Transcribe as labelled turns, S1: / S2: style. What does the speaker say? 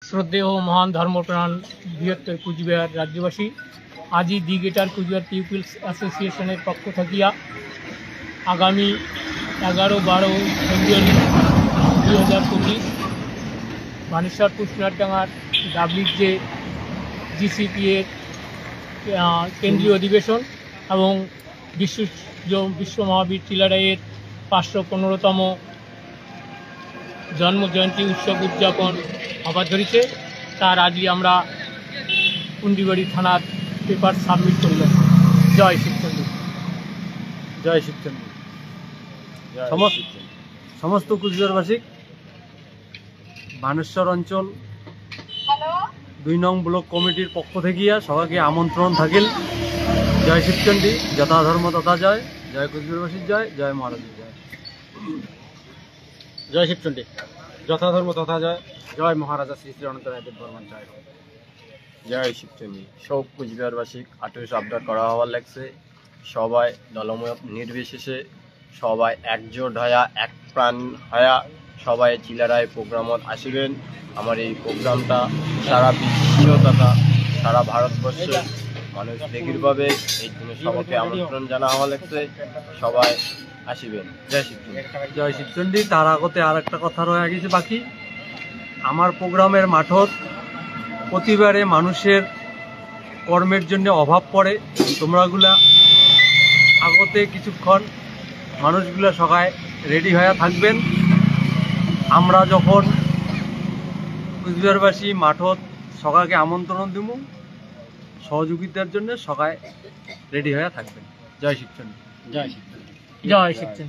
S1: শ্রদ্ধেয় মহান ধর্মপ্রাণ বৃহত্তর কুচবিহার রাজ্যবাসী, আজি দি গ্রেটার কুচবিহার পিপলস অ্যাসোসিয়েশনের পক্ষ থাকিয়া আগামী 11-12 ফেব্রুয়ারি 2025 বানেশ্বর কুশনারডাঙ্গার ডাব্লিউর যে জিসিপি এর কেন্দ্রীয় অধিবেশন এবং বিশ্ব মহাবীর চিলারায়ের 515তম জন্মজয়ন্তী উৎসব উদযাপন হবার ধরেছে। তার আজই আমরা কুন্ডিবাড়ি থানার পেপার সাবমিট করলাম। জয় শিবচন্ডী।
S2: জয় শিবচন্ডী। সমস্ত কুচবিহারবাসী বানেশ্বর অঞ্চল 2 নং ব্লক কমিটির পক্ষ থেকে সবাইকে আমন্ত্রণ থাকিল। জয় শিবচন্ডী, যথা ধর্ম তথা জয়। জয় কুচবিহারবাসীর জয়, জয় মহারাজের জয়।
S3: জয় শিবচন্ডী, যথা ধর্ম তথা জয়। জয় মহারাজা শ্রী শ্রী অনন্ত রায়দেব বর্মন জয়।
S4: জয় শিবচন্ডী। সব কুচবিহারবাসী 28 আবদার করা হওয়ার লাগছে। সবাই দলমত নির্বিশেষে সবাই একজোট হয়া এক প্রাণ হয়া সবাই চিলারায় প্রোগ্রামত আসিবেন। আমার এই প্রোগ্রামটা সারা বিশ্ব তথা সারা ভারতবর্ষের মানুষ দেখির পাবে। এই জন্য সবাইকে আমন্ত্রণ জানা হওয়া লাগছে, সবাই আসিবেন। জয় শিবচন্ডী।
S2: জয় শিবচন্ডী। তার আগতে আর একটা কথা রয়ে গেছে বাকি। আমার প্রোগ্রামের মাঠত প্রতিবারে মানুষের কর্মের জন্য অভাব পড়ে। তোমরাগুলা আগতে কিছুক্ষণ মানুষগুলা সবাই রেডি হয়ে থাকবেন। আমরা যখন কুচবিহারবাসী মাঠত সবাইকে আমন্ত্রণ দিব, সহযোগিতার জন্য সবাই রেডি হয়ে থাকবেন। জয় শিবচন্ডী।
S3: জয় শিবচন্ডী।
S1: জয় শিবচন্ডী।